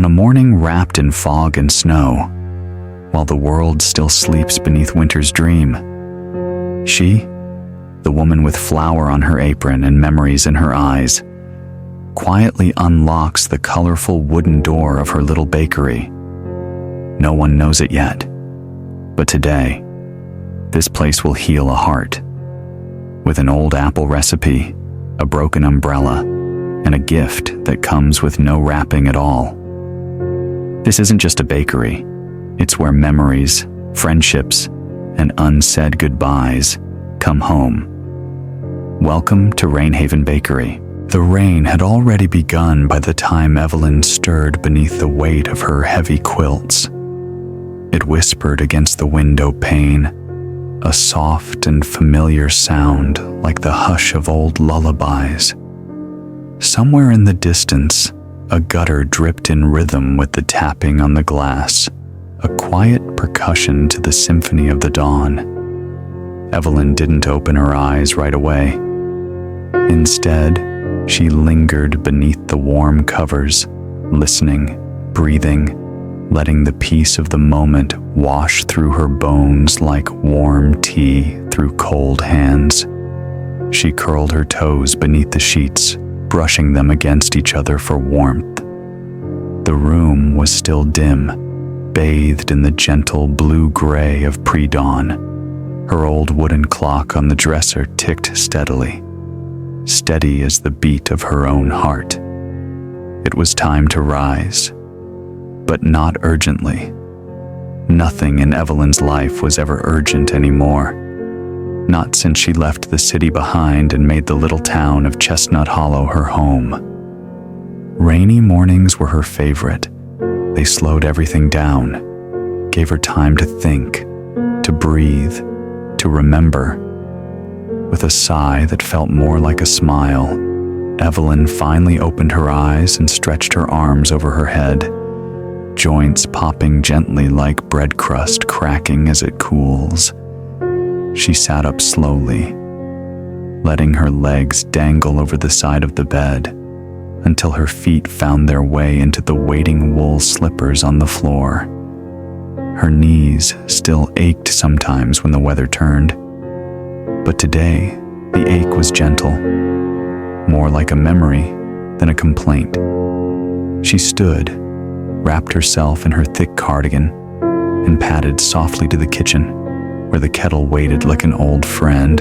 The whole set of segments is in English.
On a morning wrapped in fog and snow, while the world still sleeps beneath winter's dream, she, the woman with flour on her apron and memories in her eyes, quietly unlocks the colorful wooden door of her little bakery. No one knows it yet, but today, this place will heal a heart. With an old apple recipe, a broken umbrella, and a gift that comes with no wrapping at all. This isn't just a bakery. It's where memories, friendships, and unsaid goodbyes come home. Welcome to Rainhaven Bakery. The rain had already begun by the time Evelyn stirred beneath the weight of her heavy quilts. It whispered against the window pane, a soft and familiar sound like the hush of old lullabies. Somewhere in the distance, a gutter dripped in rhythm with the tapping on the glass, a quiet percussion to the symphony of the dawn. Evelyn didn't open her eyes right away. Instead, she lingered beneath the warm covers, listening, breathing, letting the peace of the moment wash through her bones like warm tea through cold hands. She curled her toes beneath the sheets, brushing them against each other for warmth. The room was still dim, bathed in the gentle blue-gray of pre-dawn. Her old wooden clock on the dresser ticked steadily, steady as the beat of her own heart. It was time to rise, but not urgently. Nothing in Evelyn's life was ever urgent anymore. Not since she left the city behind and made the little town of Chestnut Hollow her home. Rainy mornings were her favorite. They slowed everything down, gave her time to think, to breathe, to remember. With a sigh that felt more like a smile, Evelyn finally opened her eyes and stretched her arms over her head, joints popping gently like bread crust cracking as it cools. She sat up slowly, letting her legs dangle over the side of the bed until her feet found their way into the waiting wool slippers on the floor. Her knees still ached sometimes when the weather turned, but today the ache was gentle, more like a memory than a complaint. She stood, wrapped herself in her thick cardigan, and padded softly to the kitchen, where the kettle waited like an old friend.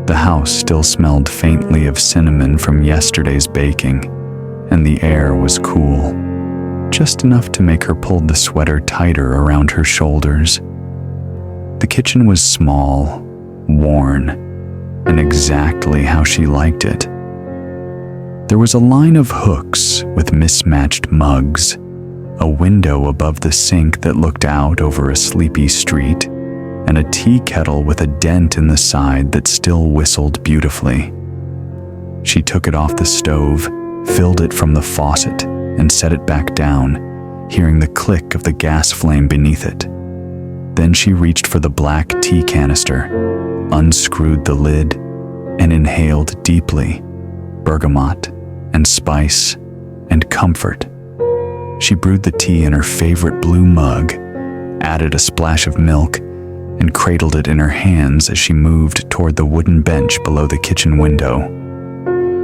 The house still smelled faintly of cinnamon from yesterday's baking, and the air was cool, just enough to make her pull the sweater tighter around her shoulders. The kitchen was small, worn, and exactly how she liked it. There was a line of hooks with mismatched mugs, a window above the sink that looked out over a sleepy street, and a tea kettle with a dent in the side that still whistled beautifully. She took it off the stove, filled it from the faucet, and set it back down, hearing the click of the gas flame beneath it. Then she reached for the black tea canister, unscrewed the lid, and inhaled deeply, bergamot and spice and comfort. She brewed the tea in her favorite blue mug, added a splash of milk, and cradled it in her hands as she moved toward the wooden bench below the kitchen window.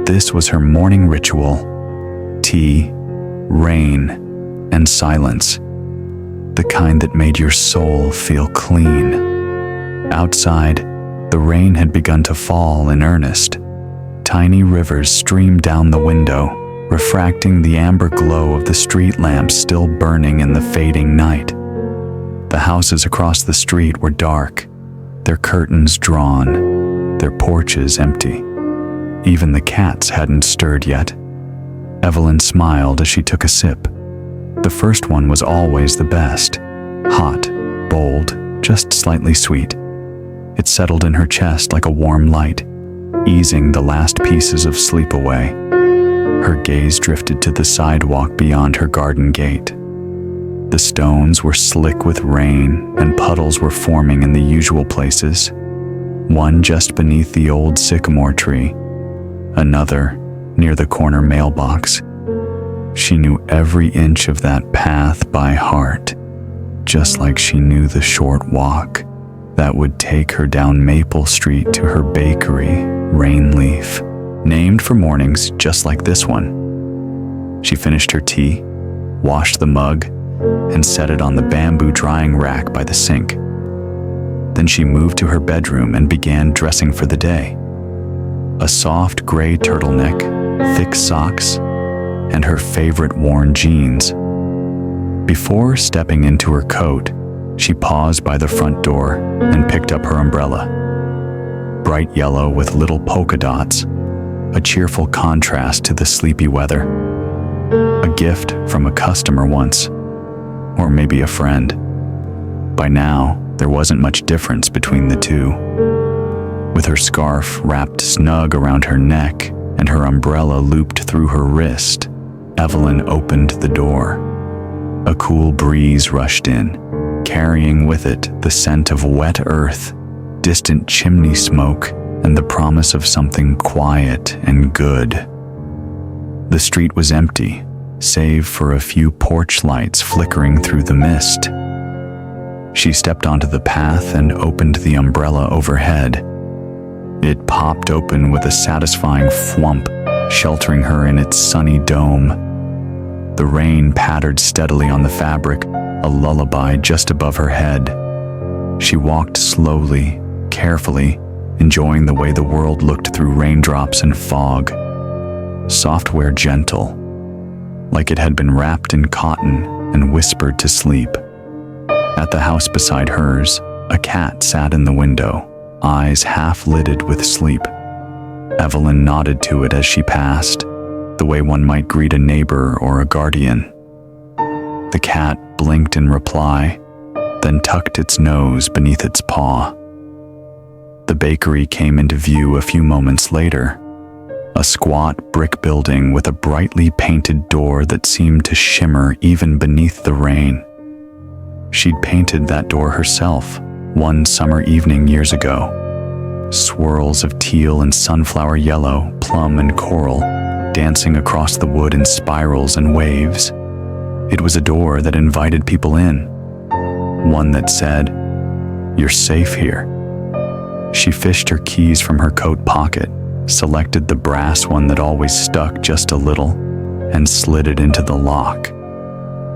This was her morning ritual: tea, rain, and silence, the kind that made your soul feel clean. Outside, the rain had begun to fall in earnest. Tiny rivers streamed down the window, refracting the amber glow of the street lamps still burning in the fading night. The houses across the street were dark, their curtains drawn, their porches empty. Even the cats hadn't stirred yet. Evelyn smiled as she took a sip. The first one was always the best. Hot, bold, just slightly sweet. It settled in her chest like a warm light, easing the last pieces of sleep away. Her gaze drifted to the sidewalk beyond her garden gate. The stones were slick with rain, and puddles were forming in the usual places. One just beneath the old sycamore tree, another near the corner mailbox. She knew every inch of that path by heart, just like she knew the short walk that would take her down Maple Street to her bakery, Rainleaf, named for mornings just like this one. She finished her tea, washed the mug, and set it on the bamboo drying rack by the sink. Then she moved to her bedroom and began dressing for the day. A soft gray turtleneck, thick socks, and her favorite worn jeans. Before stepping into her coat, she paused by the front door and picked up her umbrella. Bright yellow with little polka dots, a cheerful contrast to the sleepy weather. A gift from a customer once, or maybe a friend. By now, there wasn't much difference between the two. With her scarf wrapped snug around her neck and her umbrella looped through her wrist, Evelyn opened the door. A cool breeze rushed in, carrying with it the scent of wet earth, distant chimney smoke, and the promise of something quiet and good. The street was empty, save for a few porch lights flickering through the mist. She stepped onto the path and opened the umbrella overhead. It popped open with a satisfying thwump, sheltering her in its sunny dome. The rain pattered steadily on the fabric, a lullaby just above her head. She walked slowly, carefully, enjoying the way the world looked through raindrops and fog. Software gentle, like it had been wrapped in cotton and whispered to sleep. At the house beside hers, a cat sat in the window, eyes half-lidded with sleep. Evelyn nodded to it as she passed, the way one might greet a neighbor or a guardian. The cat blinked in reply, then tucked its nose beneath its paw. The bakery came into view a few moments later, a squat brick building with a brightly painted door that seemed to shimmer even beneath the rain. She'd painted that door herself one summer evening years ago. Swirls of teal and sunflower yellow, plum and coral, dancing across the wood in spirals and waves. It was a door that invited people in. One that said, "You're safe here." She fished her keys from her coat pocket, selected the brass one that always stuck just a little, and slid it into the lock.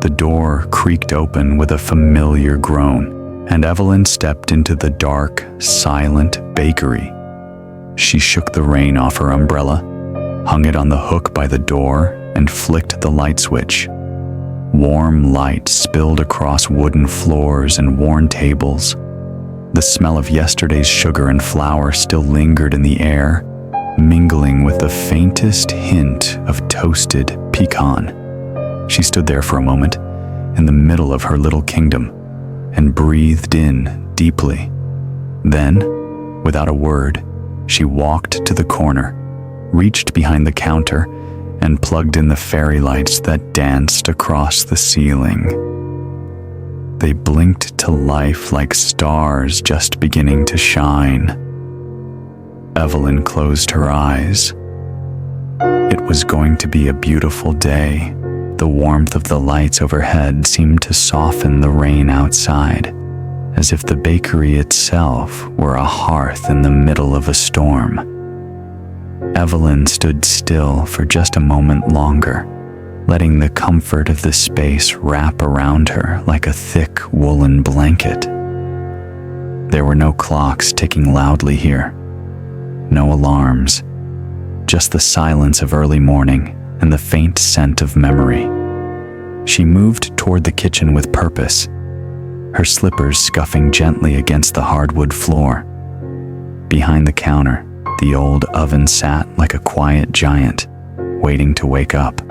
The door creaked open with a familiar groan, and Evelyn stepped into the dark, silent bakery. She shook the rain off her umbrella, hung it on the hook by the door, and flicked the light switch. Warm light spilled across wooden floors and worn tables. The smell of yesterday's sugar and flour still lingered in the air, mingling with the faintest hint of toasted pecan. She stood there for a moment, in the middle of her little kingdom, and breathed in deeply. Then, without a word, she walked to the corner, reached behind the counter, and plugged in the fairy lights that danced across the ceiling. They blinked to life like stars just beginning to shine. Evelyn closed her eyes. It was going to be a beautiful day. The warmth of the lights overhead seemed to soften the rain outside, as if the bakery itself were a hearth in the middle of a storm. Evelyn stood still for just a moment longer, letting the comfort of the space wrap around her like a thick woolen blanket. There were no clocks ticking loudly here, no alarms, just the silence of early morning and the faint scent of memory. She moved toward the kitchen with purpose, her slippers scuffing gently against the hardwood floor. Behind the counter, the old oven sat like a quiet giant, waiting to wake up.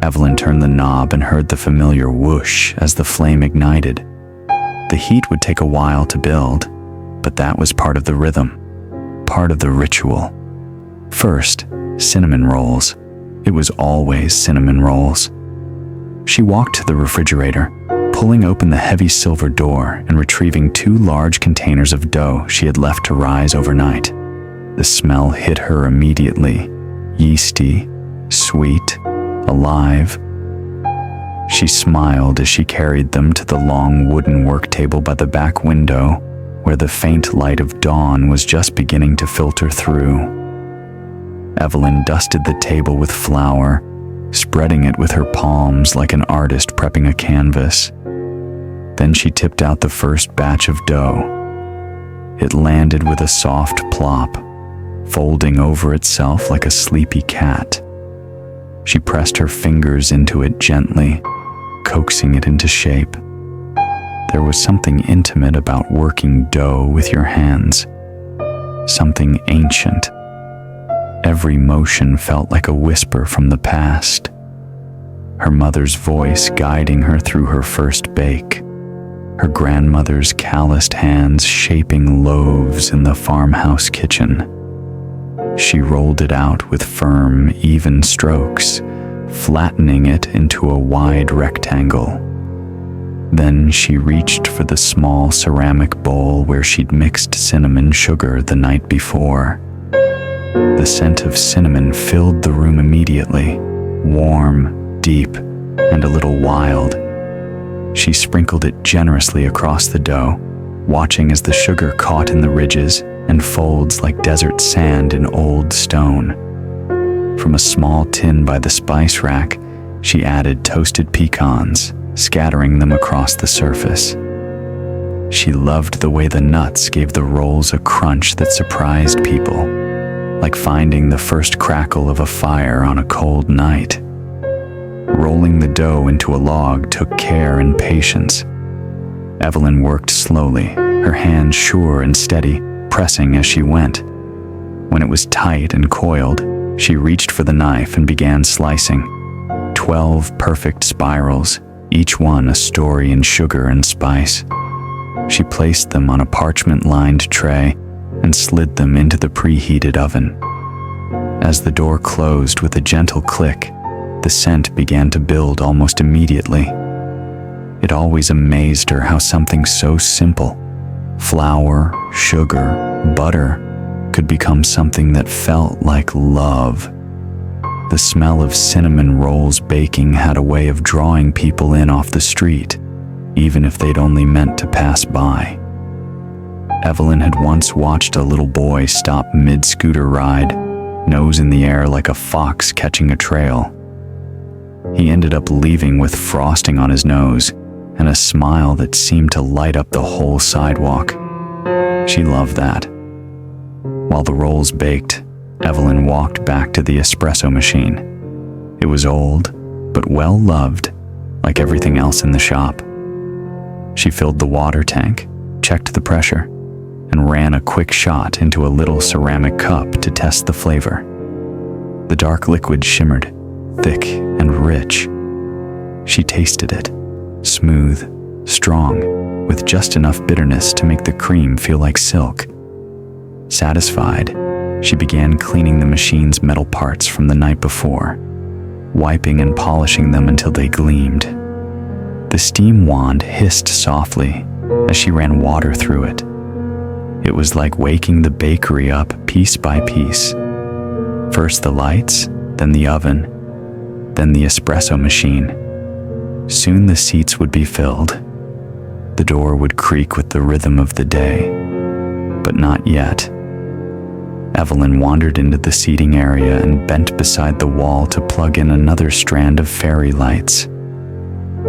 Evelyn turned the knob and heard the familiar whoosh as the flame ignited. The heat would take a while to build, but that was part of the rhythm, part of the ritual. First, cinnamon rolls. It was always cinnamon rolls. She walked to the refrigerator, pulling open the heavy silver door and retrieving 2 large containers of dough she had left to rise overnight. The smell hit her immediately, yeasty, sweet, alive. She smiled as she carried them to the long wooden work table by the back window, where the faint light of dawn was just beginning to filter through. Evelyn dusted the table with flour, spreading it with her palms like an artist prepping a canvas. Then she tipped out the first batch of dough. It landed with a soft plop, folding over itself like a sleepy cat. She pressed her fingers into it gently, coaxing it into shape. There was something intimate about working dough with your hands, something ancient. Every motion felt like a whisper from the past, her mother's voice guiding her through her first bake, her grandmother's calloused hands shaping loaves in the farmhouse kitchen. She rolled it out with firm, even strokes, flattening it into a wide rectangle. Then she reached for the small ceramic bowl where she'd mixed cinnamon sugar the night before. The scent of cinnamon filled the room immediately, warm, deep, and a little wild. She sprinkled it generously across the dough, watching as the sugar caught in the ridges and folds like desert sand in old stone. From a small tin by the spice rack, she added toasted pecans, scattering them across the surface. She loved the way the nuts gave the rolls a crunch that surprised people, like finding the first crackle of a fire on a cold night. Rolling the dough into a log took care and patience. Evelyn worked slowly, her hands sure and steady, pressing as she went. When it was tight and coiled, she reached for the knife and began slicing. 12 perfect spirals, each one a story in sugar and spice. She placed them on a parchment-lined tray and slid them into the preheated oven. As the door closed with a gentle click, the scent began to build almost immediately. It always amazed her how something so simple, flour, sugar, butter, could become something that felt like love. The smell of cinnamon rolls baking had a way of drawing people in off the street, even if they'd only meant to pass by. Evelyn had once watched a little boy stop mid-scooter ride, nose in the air like a fox catching a trail. He ended up leaving with frosting on his nose and a smile that seemed to light up the whole sidewalk. She loved that. While the rolls baked, Evelyn walked back to the espresso machine. It was old, but well-loved, like everything else in the shop. She filled the water tank, checked the pressure, and ran a quick shot into a little ceramic cup to test the flavor. The dark liquid shimmered, thick and rich. She tasted it, smooth, strong, with just enough bitterness to make the cream feel like silk. Satisfied, she began cleaning the machine's metal parts from the night before, wiping and polishing them until they gleamed. The steam wand hissed softly as she ran water through it. It was like waking the bakery up piece by piece. First the lights, then the oven, then the espresso machine. Soon the seats would be filled. The door would creak with the rhythm of the day, but not yet. Evelyn wandered into the seating area and bent beside the wall to plug in another strand of fairy lights.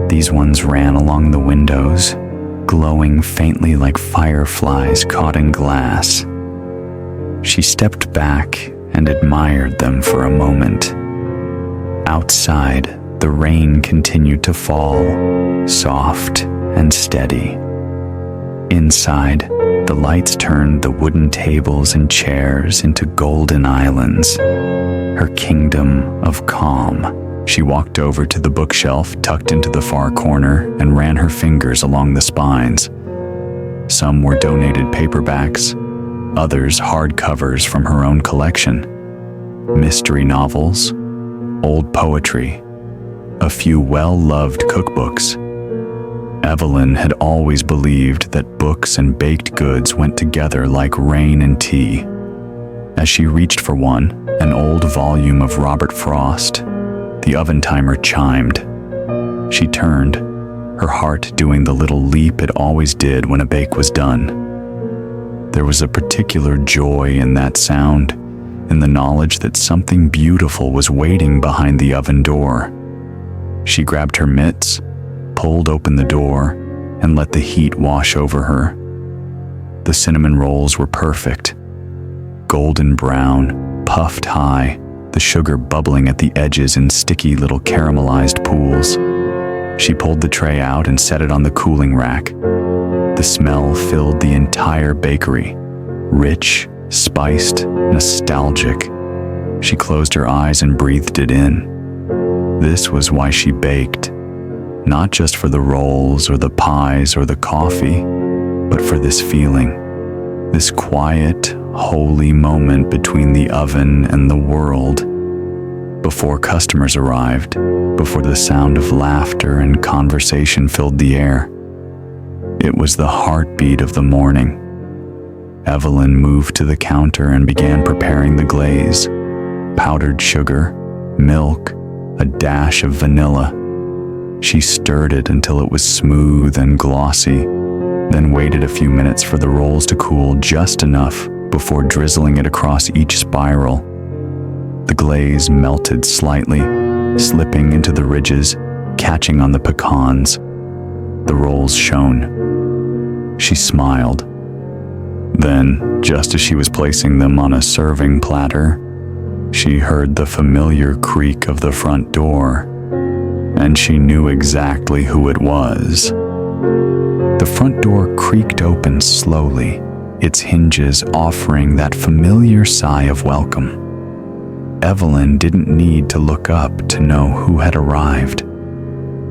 These ones ran along the windows, glowing faintly like fireflies caught in glass. She stepped back and admired them for a moment. Outside, the rain continued to fall, soft and steady. Inside, the lights turned the wooden tables and chairs into golden islands, her kingdom of calm. She walked over to the bookshelf tucked into the far corner and ran her fingers along the spines. Some were donated paperbacks, others hardcovers from her own collection. Mystery novels, old poetry, a few well-loved cookbooks. Evelyn had always believed that books and baked goods went together like rain and tea. As she reached for one, an old volume of Robert Frost, the oven timer chimed. She turned, her heart doing the little leap it always did when a bake was done. There was a particular joy in that sound, in the knowledge that something beautiful was waiting behind the oven door. She grabbed her mitts, pulled open the door, and let the heat wash over her. The cinnamon rolls were perfect. Golden brown, puffed high, the sugar bubbling at the edges in sticky little caramelized pools. She pulled the tray out and set it on the cooling rack. The smell filled the entire bakery, rich, spiced, nostalgic. She closed her eyes and breathed it in. This was why she baked, not just for the rolls or the pies or the coffee, but for this feeling, this quiet, holy moment between the oven and the world. Before customers arrived, before the sound of laughter and conversation filled the air, it was the heartbeat of the morning. Evelyn moved to the counter and began preparing the glaze. Powdered sugar, milk, a dash of vanilla. She stirred it until it was smooth and glossy, then waited a few minutes for the rolls to cool just enough before drizzling it across each spiral. The glaze melted slightly, slipping into the ridges, catching on the pecans. The rolls shone. She smiled. Then, just as she was placing them on a serving platter, she heard the familiar creak of the front door, and she knew exactly who it was. The front door creaked open slowly, its hinges offering that familiar sigh of welcome. Evelyn didn't need to look up to know who had arrived.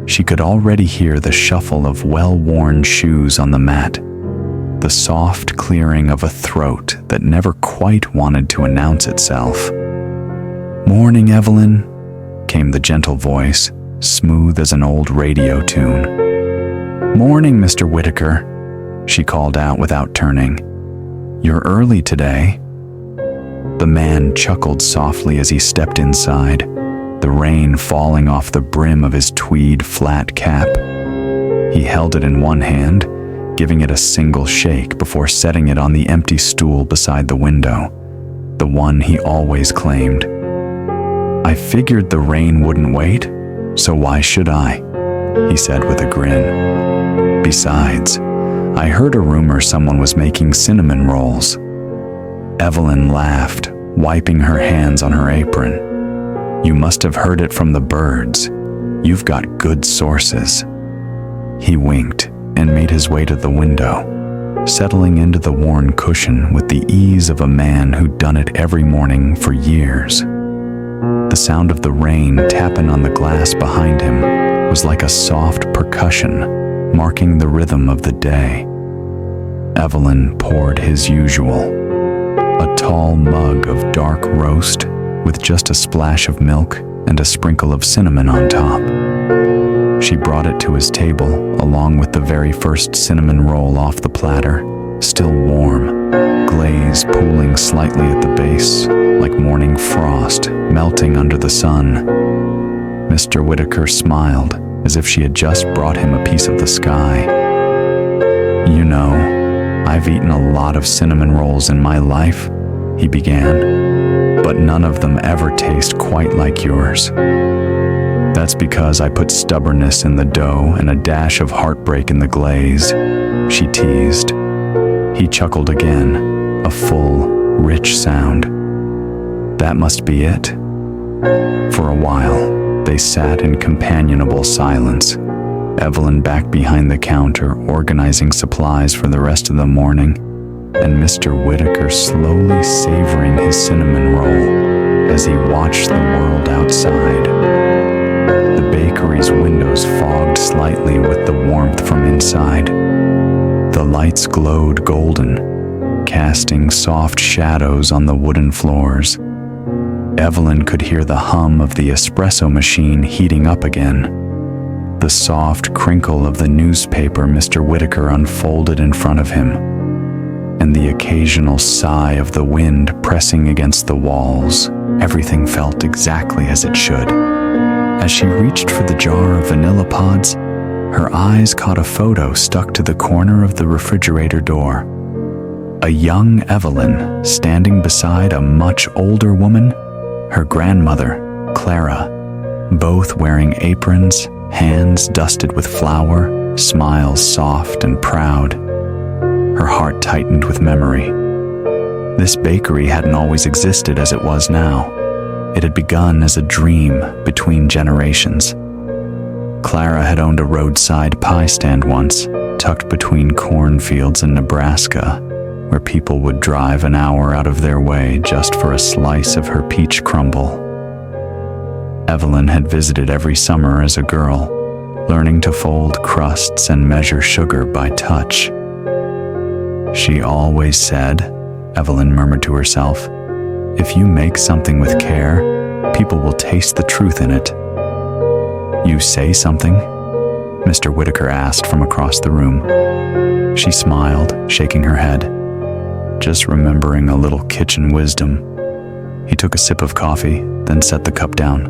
She could already hear the shuffle of well-worn shoes on the mat, the soft clearing of a throat that never quite wanted to announce itself. "Morning, Evelyn," came the gentle voice, smooth as an old radio tune. "Morning, Mr. Whitaker," she called out without turning. "You're early today." The man chuckled softly as he stepped inside, the rain falling off the brim of his tweed flat cap. He held it in one hand, giving it a single shake before setting it on the empty stool beside the window, the one he always claimed. "I figured the rain wouldn't wait, so why should I?" he said with a grin. "Besides, I heard a rumor someone was making cinnamon rolls." Evelyn laughed, wiping her hands on her apron. "You must have heard it from the birds. You've got good sources." He winked and made his way to the window, settling into the worn cushion with the ease of a man who'd done it every morning for years. The sound of the rain tapping on the glass behind him was like a soft percussion, marking the rhythm of the day. Evelyn poured his usual, a tall mug of dark roast with just a splash of milk and a sprinkle of cinnamon on top. She brought it to his table along with the very first cinnamon roll off the platter, still warm, glaze pooling slightly at the base, like morning frost melting under the sun. Mr. Whitaker smiled as if she had just brought him a piece of the sky. "You know, I've eaten a lot of cinnamon rolls in my life," he began, "but none of them ever taste quite like yours. That's because I put stubbornness in the dough and a dash of heartbreak in the glaze," she teased. He chuckled again, a full, rich sound. "That must be it." For a while, they sat in companionable silence, Evelyn back behind the counter organizing supplies for the rest of the morning, and Mr. Whitaker slowly savoring his cinnamon roll as he watched the world outside. The bakery's windows fogged slightly with the warmth from inside. The lights glowed golden, casting soft shadows on the wooden floors. Evelyn could hear the hum of the espresso machine heating up again, the soft crinkle of the newspaper Mr. Whitaker unfolded in front of him, and the occasional sigh of the wind pressing against the walls. Everything felt exactly as it should. As she reached for the jar of vanilla pods, her eyes caught a photo stuck to the corner of the refrigerator door. A young Evelyn standing beside a much older woman, her grandmother, Clara, both wearing aprons, hands dusted with flour, smiles soft and proud. Her heart tightened with memory. This bakery hadn't always existed as it was now. It had begun as a dream between generations. Clara had owned a roadside pie stand once, tucked between cornfields in Nebraska, where people would drive an hour out of their way just for a slice of her peach crumble. Evelyn had visited every summer as a girl, learning to fold crusts and measure sugar by touch. She always said, Evelyn murmured to herself, "If you make something with care, people will taste the truth in it." "You say something?" Mr. Whitaker asked from across the room. She smiled, shaking her head, just remembering a little kitchen wisdom. He took a sip of coffee, then set the cup down.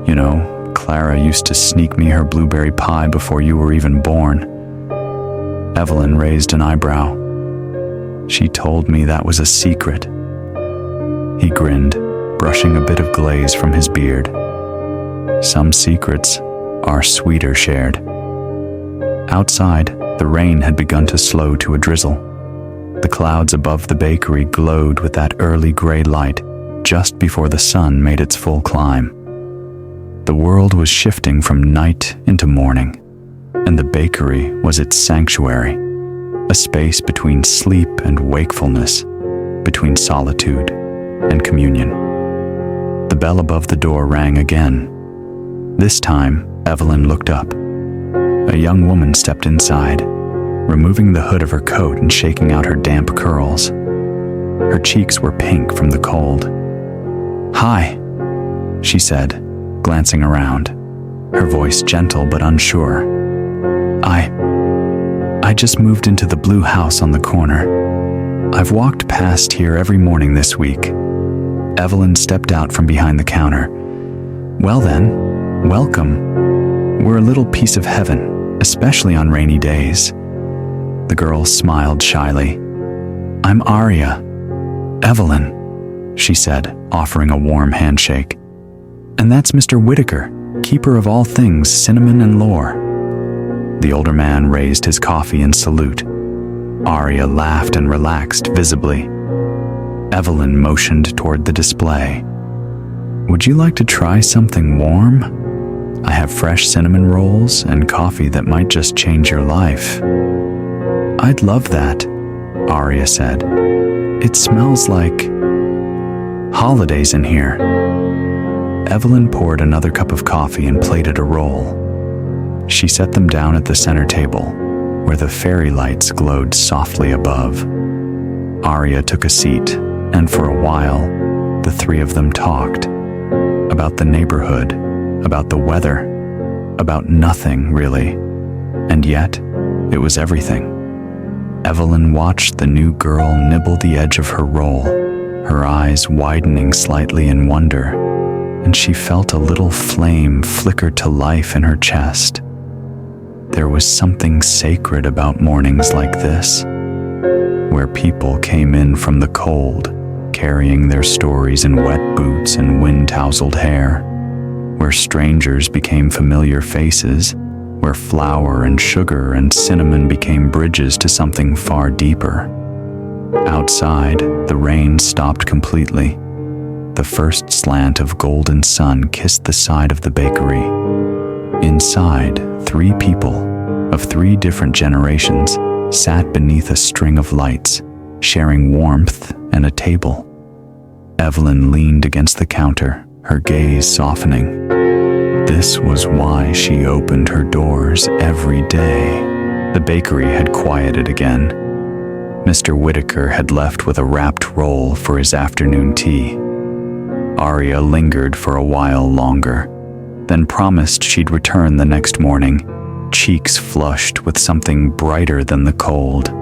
"You know, Clara used to sneak me her blueberry pie before you were even born." Evelyn raised an eyebrow. "She told me that was a secret." He grinned, brushing a bit of glaze from his beard. "Some secrets are sweeter shared." Outside, the rain had begun to slow to a drizzle. The clouds above the bakery glowed with that early gray light just before the sun made its full climb. The world was shifting from night into morning, and the bakery was its sanctuary, a space between sleep and wakefulness, between solitude and communion. The bell above the door rang again. This time, Evelyn looked up. A young woman stepped inside, removing the hood of her coat and shaking out her damp curls. Her cheeks were pink from the cold. "Hi," she said, glancing around, her voice gentle but unsure. I just moved into the blue house on the corner. I've walked past here every morning this week." Evelyn stepped out from behind the counter. "Well then, welcome. We're a little piece of heaven, especially on rainy days." The girl smiled shyly. "I'm Aria." "Evelyn," she said, offering a warm handshake. "And that's Mr. Whitaker, keeper of all things cinnamon and lore." The older man raised his coffee in salute. Aria laughed and relaxed visibly. Evelyn motioned toward the display. "Would you like to try something warm? I have fresh cinnamon rolls and coffee that might just change your life." "I'd love that," Aria said. "It smells like holidays in here." Evelyn poured another cup of coffee and plated a roll. She set them down at the center table, where the fairy lights glowed softly above. Aria took a seat, and for a while, the three of them talked. About the neighborhood, about the weather, about nothing, really. And yet, it was everything. Evelyn watched the new girl nibble the edge of her roll, her eyes widening slightly in wonder, and she felt a little flame flicker to life in her chest. There was something sacred about mornings like this, where people came in from the cold, carrying their stories in wet boots and wind-tousled hair, where strangers became familiar faces, where flour and sugar and cinnamon became bridges to something far deeper. Outside, the rain stopped completely. The first slant of golden sun kissed the side of the bakery. Inside, 3 people of 3 different generations sat beneath a string of lights, sharing warmth and a table. Evelyn leaned against the counter, her gaze softening. This was why she opened her doors every day. The bakery had quieted again. Mr. Whitaker had left with a wrapped roll for his afternoon tea. Aria lingered for a while longer, then promised she'd return the next morning, cheeks flushed with something brighter than the cold.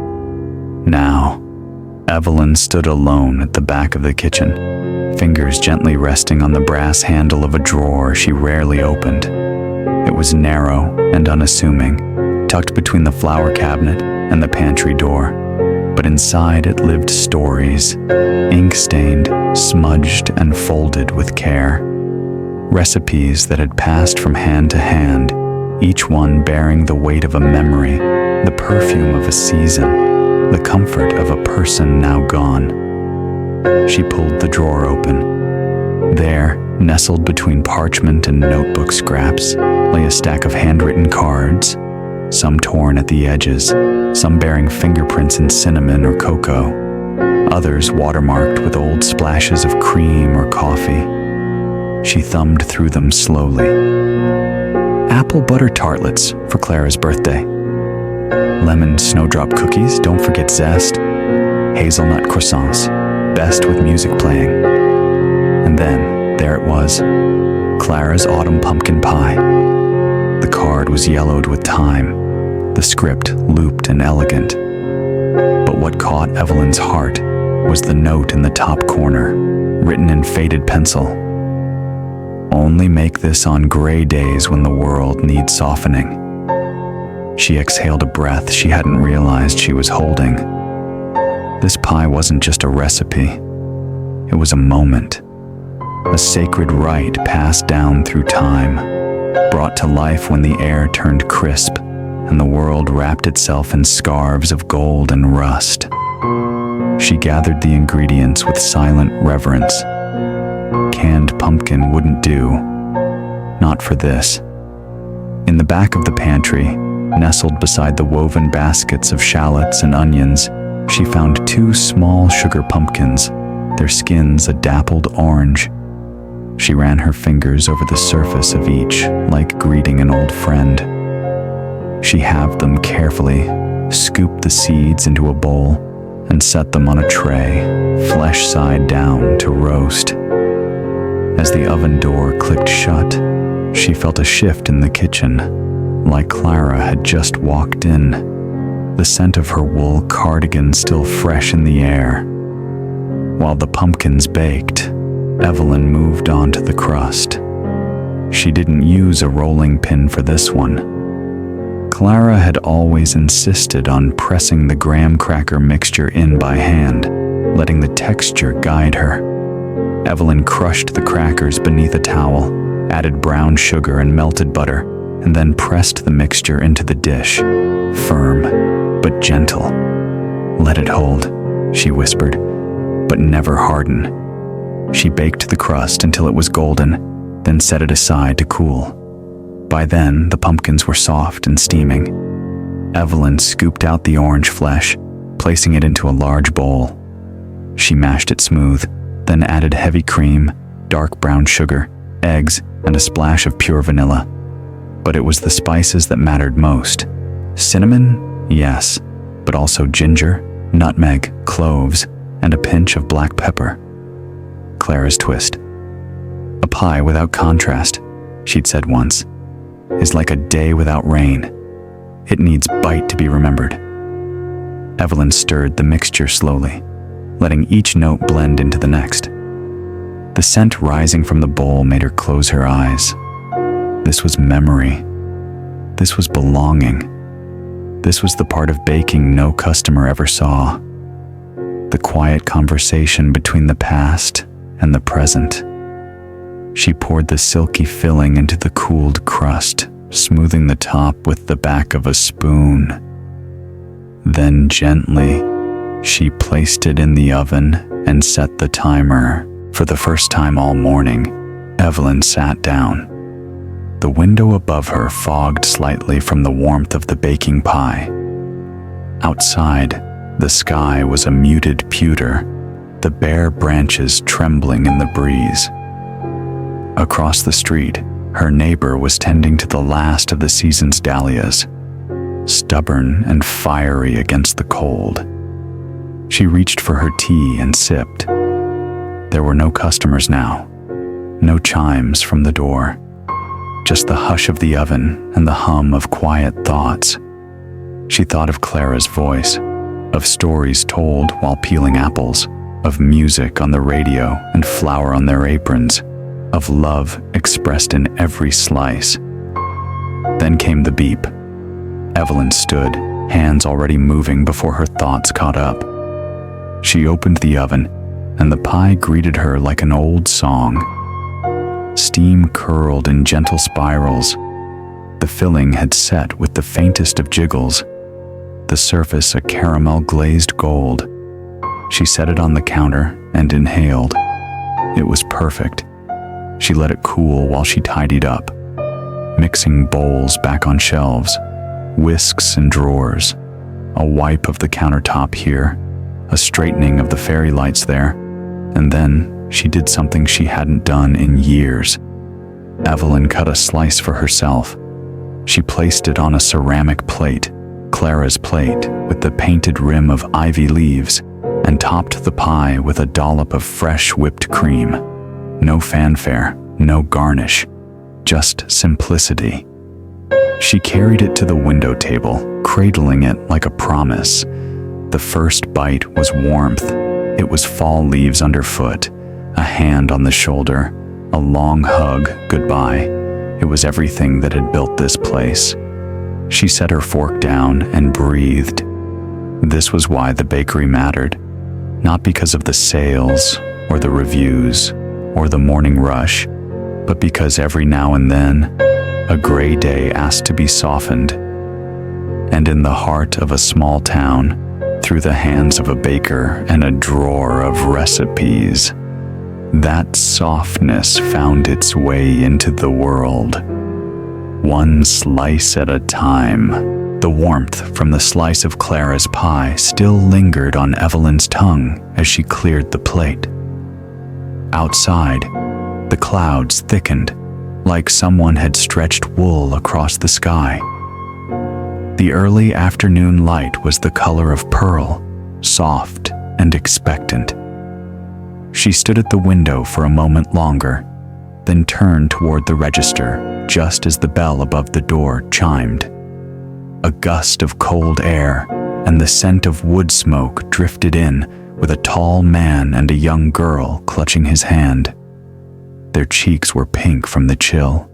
Now, Evelyn stood alone at the back of the kitchen, fingers gently resting on the brass handle of a drawer she rarely opened. It was narrow and unassuming, tucked between the flower cabinet and the pantry door, but inside it lived stories, ink-stained, smudged, and folded with care. Recipes that had passed from hand to hand, each one bearing the weight of a memory, the perfume of a season, the comfort of a person now gone. She pulled the drawer open. There, nestled between parchment and notebook scraps, lay a stack of handwritten cards, some torn at the edges, some bearing fingerprints in cinnamon or cocoa, others watermarked with old splashes of cream or coffee. She thumbed through them slowly. Apple butter tartlets for Clara's birthday. Lemon snowdrop cookies, don't forget zest. Hazelnut croissants, best with music playing. And then, there it was, Clara's autumn pumpkin pie. The card was yellowed with time, the script looped and elegant. But what caught Evelyn's heart was the note in the top corner, written in faded pencil. Only make this on gray days when the world needs softening. She exhaled a breath she hadn't realized she was holding. This pie wasn't just a recipe. It was a moment, a sacred rite passed down through time, brought to life when the air turned crisp and the world wrapped itself in scarves of gold and rust. She gathered the ingredients with silent reverence. Canned pumpkin wouldn't do. Not for this. In the back of the pantry, nestled beside the woven baskets of shallots and onions, she found 2 small sugar pumpkins, their skins a dappled orange. She ran her fingers over the surface of each, like greeting an old friend. She halved them carefully, scooped the seeds into a bowl, and set them on a tray, flesh side down, to roast. As the oven door clicked shut, she felt a shift in the kitchen, like Clara had just walked in, the scent of her wool cardigan still fresh in the air. While the pumpkins baked, Evelyn moved on to the crust. She didn't use a rolling pin for this one. Clara had always insisted on pressing the graham cracker mixture in by hand, letting the texture guide her. Evelyn crushed the crackers beneath a towel, added brown sugar and melted butter, and then pressed the mixture into the dish, firm but gentle. "Let it hold," she whispered, "but never harden." She baked the crust until it was golden, then set it aside to cool. By then, the pumpkins were soft and steaming. Evelyn scooped out the orange flesh, placing it into a large bowl. She mashed it smooth, then added heavy cream, dark brown sugar, eggs, and a splash of pure vanilla. But it was the spices that mattered most. Cinnamon, yes, but also ginger, nutmeg, cloves, and a pinch of black pepper. Clara's twist. "A pie without contrast," she'd said once, "is like a day without rain. It needs bite to be remembered." Evelyn stirred the mixture slowly, letting each note blend into the next. The scent rising from the bowl made her close her eyes. This was memory. This was belonging. This was the part of baking no customer ever saw. The quiet conversation between the past and the present. She poured the silky filling into the cooled crust, smoothing the top with the back of a spoon. Then gently, she placed it in the oven and set the timer. For the first time all morning, Evelyn sat down. The window above her fogged slightly from the warmth of the baking pie. Outside, the sky was a muted pewter, the bare branches trembling in the breeze. Across the street, her neighbor was tending to the last of the season's dahlias, stubborn and fiery against the cold. She reached for her tea and sipped. There were no customers now, no chimes from the door, just the hush of the oven and the hum of quiet thoughts. She thought of Clara's voice, of stories told while peeling apples, of music on the radio and flour on their aprons, of love expressed in every slice. Then came the beep. Evelyn stood, hands already moving before her thoughts caught up. She opened the oven, and the pie greeted her like an old song. Steam curled in gentle spirals. The filling had set with the faintest of jiggles, the surface a caramel-glazed gold. She set it on the counter and inhaled. It was perfect. She let it cool while she tidied up, mixing bowls back on shelves, whisks and drawers, a wipe of the countertop here, a straightening of the fairy lights there, and then she did something she hadn't done in years. Evelyn cut a slice for herself. She placed it on a ceramic plate, Clara's plate, with the painted rim of ivy leaves, and topped the pie with a dollop of fresh whipped cream. No fanfare, no garnish, just simplicity. She carried it to the window table, cradling it like a promise. The first bite was warmth. It was fall leaves underfoot, a hand on the shoulder, a long hug goodbye. It was everything that had built this place. She set her fork down and breathed. This was why the bakery mattered, not because of the sales or the reviews or the morning rush, but because every now and then a gray day asked to be softened. And in the heart of a small town, through the hands of a baker and a drawer of recipes, that softness found its way into the world. One slice at a time. The warmth from the slice of Clara's pie still lingered on Evelyn's tongue as she cleared the plate. Outside, the clouds thickened, like someone had stretched wool across the sky. The early afternoon light was the color of pearl, soft and expectant. She stood at the window for a moment longer, then turned toward the register just as the bell above the door chimed. A gust of cold air and the scent of wood smoke drifted in, with a tall man and a young girl clutching his hand. Their cheeks were pink from the chill,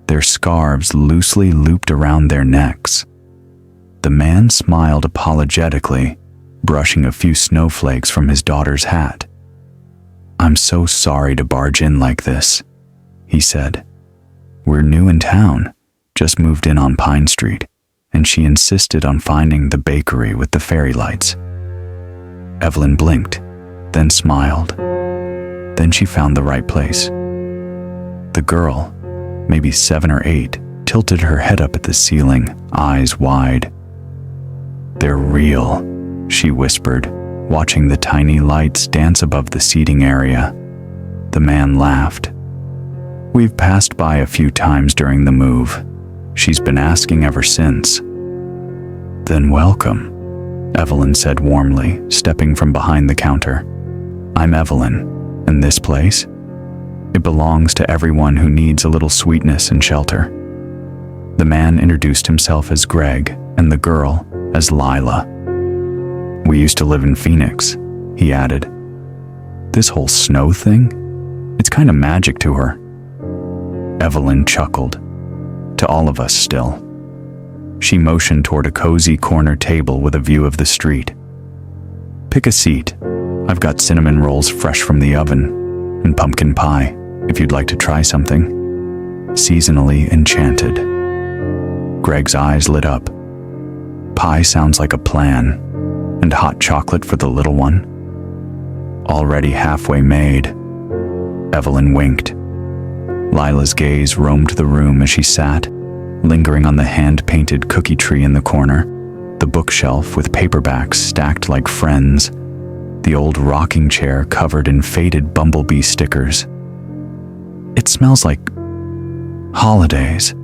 their scarves loosely looped around their necks. The man smiled apologetically, brushing a few snowflakes from his daughter's hat. "I'm so sorry to barge in like this," he said. "We're new in town, just moved in on Pine Street," and she insisted on finding the bakery with the fairy lights. Evelyn blinked, then smiled. Then she found the right place. The girl, maybe 7 or 8, tilted her head up at the ceiling, eyes wide. "They're real," she whispered, watching the tiny lights dance above the seating area. The man laughed. "We've passed by a few times during the move. She's been asking ever since." "Then welcome," Evelyn said warmly, stepping from behind the counter. "I'm Evelyn, and this place? It belongs to everyone who needs a little sweetness and shelter." The man introduced himself as Greg, and the girl as Lila. "We used to live in Phoenix," he added. "This whole snow thing? It's kind of magic to her." Evelyn chuckled. "To all of us still." She motioned toward a cozy corner table with a view of the street. "Pick a seat. I've got cinnamon rolls fresh from the oven, and pumpkin pie, if you'd like to try something." Seasonally enchanted. Greg's eyes lit up. "Pie sounds like a plan. And hot chocolate for the little one?" "Already halfway made." Evelyn winked. Lila's gaze roamed the room as she sat, lingering on the hand-painted cookie tree in the corner, the bookshelf with paperbacks stacked like friends, the old rocking chair covered in faded bumblebee stickers. "It smells like holidays,"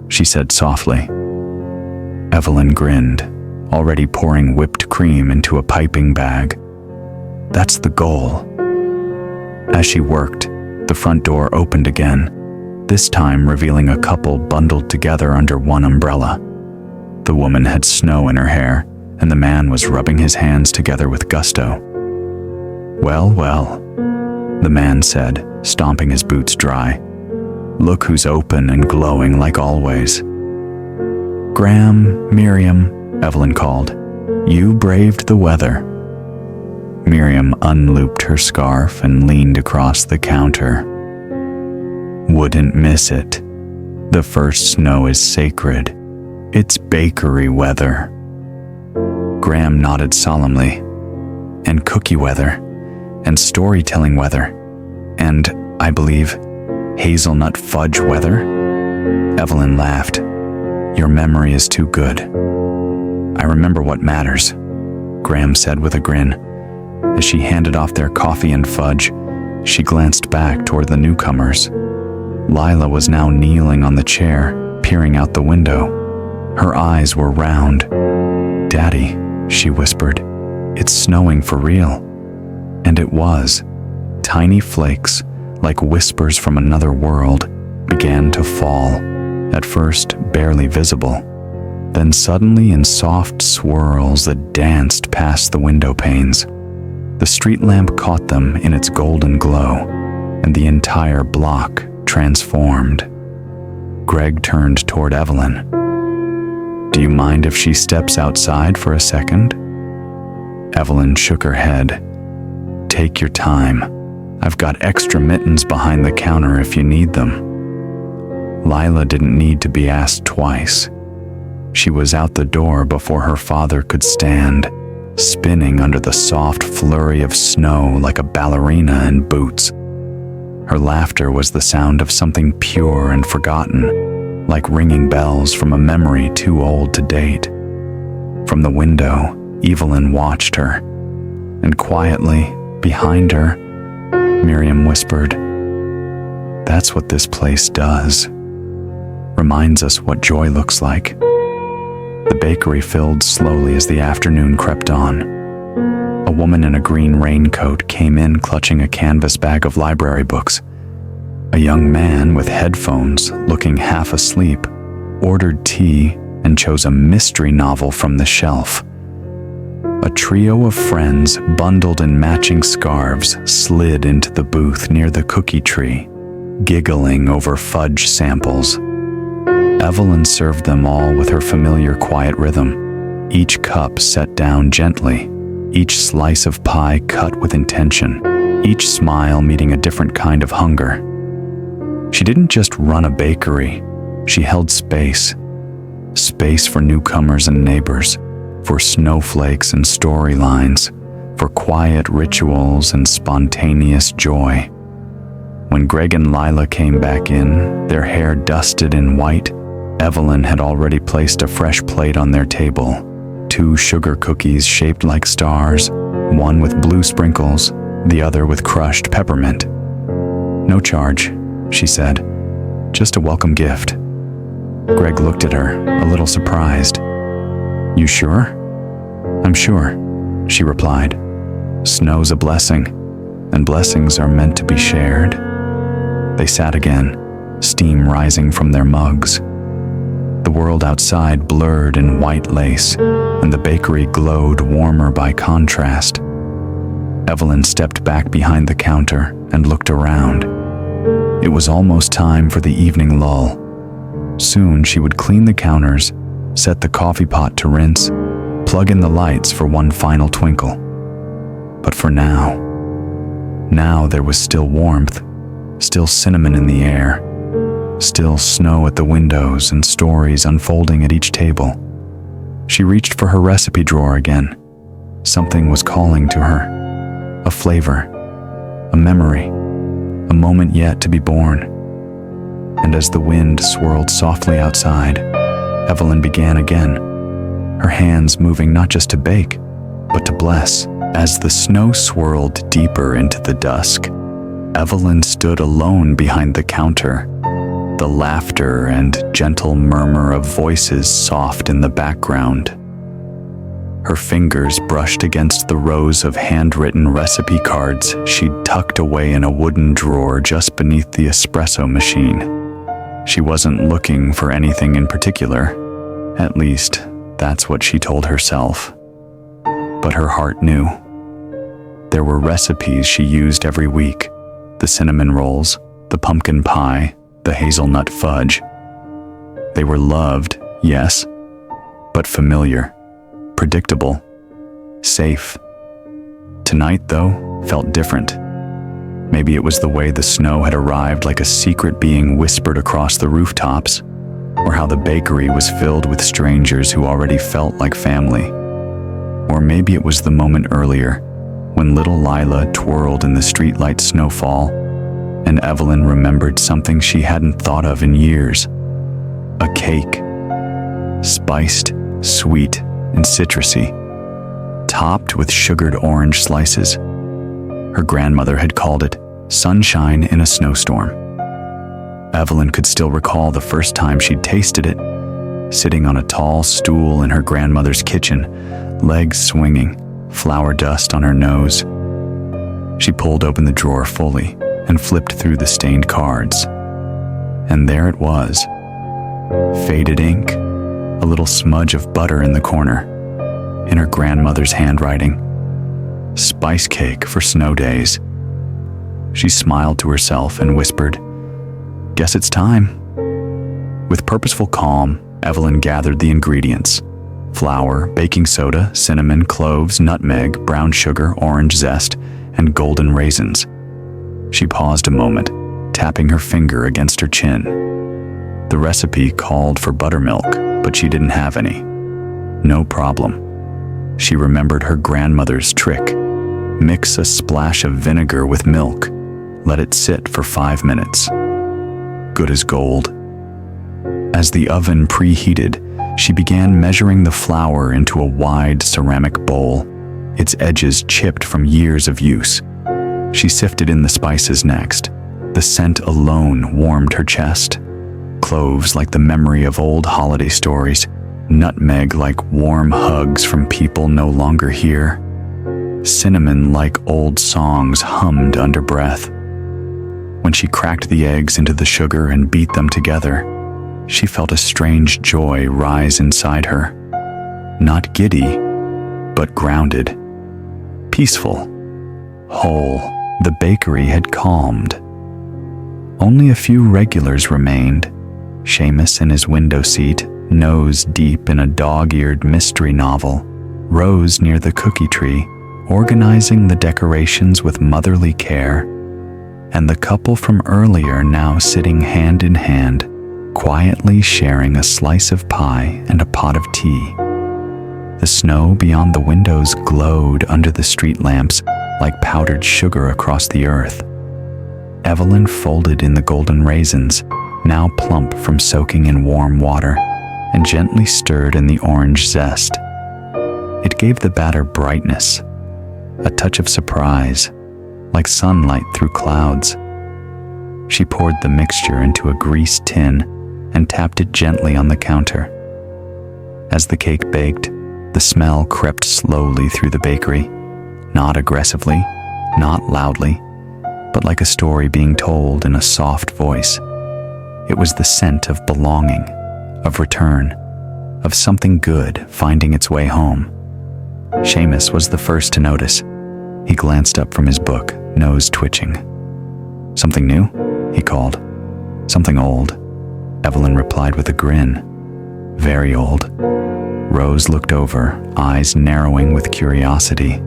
she said softly. Evelyn grinned, already pouring whipped cream into a piping bag. "That's the goal." As she worked, the front door opened again, this time revealing a couple bundled together under one umbrella. The woman had snow in her hair, and the man was rubbing his hands together with gusto. "Well, well," the man said, stomping his boots dry. "Look who's open and glowing like always." "Graham, Miriam," Evelyn called. "You braved the weather." Miriam unlooped her scarf and leaned across the counter. "Wouldn't miss it. The first snow is sacred. It's bakery weather." Graham nodded solemnly. "And cookie weather, and storytelling weather, and, I believe, hazelnut fudge weather." Evelyn laughed. "Your memory is too good." "I remember what matters," Graham said with a grin. As she handed off their coffee and fudge, she glanced back toward the newcomers. Lila was now kneeling on the chair, peering out the window. Her eyes were round. "Daddy," she whispered, "it's snowing for real." And it was. Tiny flakes, like whispers from another world, began to fall, at first barely visible, then suddenly in soft swirls that danced past the window panes. The street lamp caught them in its golden glow, and the entire block transformed. Greg turned toward Evelyn. "Do you mind if she steps outside for a second?" Evelyn shook her head. "Take your time. I've got extra mittens behind the counter if you need them." Lila didn't need to be asked twice. She was out the door before her father could stand, spinning under the soft flurry of snow like a ballerina in boots. Her laughter was the sound of something pure and forgotten, like ringing bells from a memory too old to date. From the window, Evelyn watched her, and quietly, behind her, Miriam whispered, "That's what this place does. Reminds us what joy looks like." The bakery filled slowly as the afternoon crept on. A woman in a green raincoat came in clutching a canvas bag of library books. A young man with headphones, looking half asleep, ordered tea and chose a mystery novel from the shelf. A trio of friends, bundled in matching scarves, slid into the booth near the cookie tree, giggling over fudge samples. Evelyn served them all with her familiar quiet rhythm, each cup set down gently, each slice of pie cut with intention, each smile meeting a different kind of hunger. She didn't just run a bakery, she held space. Space for newcomers and neighbors, for snowflakes and storylines, for quiet rituals and spontaneous joy. When Greg and Lila came back in, their hair dusted in white, Evelyn had already placed a fresh plate on their table. 2 sugar cookies shaped like stars, one with blue sprinkles, the other with crushed peppermint. "No charge," she said. "Just a welcome gift." Greg looked at her, a little surprised. "You sure?" "I'm sure," she replied. "Snow's a blessing, and blessings are meant to be shared." They sat again, steam rising from their mugs. The world outside blurred in white lace, and the bakery glowed warmer by contrast. Evelyn stepped back behind the counter and looked around. It was almost time for the evening lull. Soon she would clean the counters, set the coffee pot to rinse, plug in the lights for one final twinkle. But for now there was still warmth, still cinnamon in the air, still snow at the windows and stories unfolding at each table. She reached for her recipe drawer again. Something was calling to her. A flavor, a memory, a moment yet to be born. And as the wind swirled softly outside, Evelyn began again, her hands moving not just to bake, but to bless. As the snow swirled deeper into the dusk, Evelyn stood alone behind the counter, the laughter and gentle murmur of voices soft in the background. Her fingers brushed against the rows of handwritten recipe cards she'd tucked away in a wooden drawer just beneath the espresso machine. She wasn't looking for anything in particular, at least that's what she told herself. But her heart knew. There were recipes she used every week: the cinnamon rolls, the pumpkin pie, the hazelnut fudge. They were loved, yes, but familiar, predictable, safe. Tonight, though, felt different. Maybe it was the way the snow had arrived like a secret being whispered across the rooftops, or how the bakery was filled with strangers who already felt like family. Or maybe it was the moment earlier, when little Lila twirled in the streetlight snowfall, and Evelyn remembered something she hadn't thought of in years. A cake. Spiced, sweet, and citrusy, topped with sugared orange slices. Her grandmother had called it sunshine in a snowstorm. Evelyn could still recall the first time she'd tasted it, sitting on a tall stool in her grandmother's kitchen, legs swinging, flour dust on her nose. She pulled open the drawer fully and flipped through the stained cards. And there it was. Faded ink, a little smudge of butter in the corner, in her grandmother's handwriting. Spice cake for snow days. She smiled to herself and whispered, "Guess it's time." With purposeful calm, Evelyn gathered the ingredients: flour, baking soda, cinnamon, cloves, nutmeg, brown sugar, orange zest, and golden raisins. She paused a moment, tapping her finger against her chin. The recipe called for buttermilk, but she didn't have any. No problem. She remembered her grandmother's trick: mix a splash of vinegar with milk, let it sit for 5 minutes. Good as gold. As the oven preheated, she began measuring the flour into a wide ceramic bowl, its edges chipped from years of use. She sifted in the spices next. The scent alone warmed her chest. Cloves like the memory of old holiday stories, nutmeg like warm hugs from people no longer here. Cinnamon like old songs hummed under breath. When she cracked the eggs into the sugar and beat them together, she felt a strange joy rise inside her. Not giddy, but grounded. Peaceful. Whole. The bakery had calmed. Only a few regulars remained. Seamus in his window seat, nose deep in a dog-eared mystery novel, Rose near the cookie tree, organizing the decorations with motherly care, and the couple from earlier now sitting hand in hand, quietly sharing a slice of pie and a pot of tea. The snow beyond the windows glowed under the street lamps like powdered sugar across the earth. Evelyn folded in the golden raisins, now plump from soaking in warm water, and gently stirred in the orange zest. It gave the batter brightness, a touch of surprise, like sunlight through clouds. She poured the mixture into a greased tin and tapped it gently on the counter. As the cake baked, the smell crept slowly through the bakery, not aggressively, not loudly, but like a story being told in a soft voice. It was the scent of belonging, of return, of something good finding its way home. Seamus was the first to notice. He glanced up from his book, nose twitching. "Something new?" he called. "Something old," Evelyn replied with a grin. "Very old." Rose looked over, eyes narrowing with curiosity.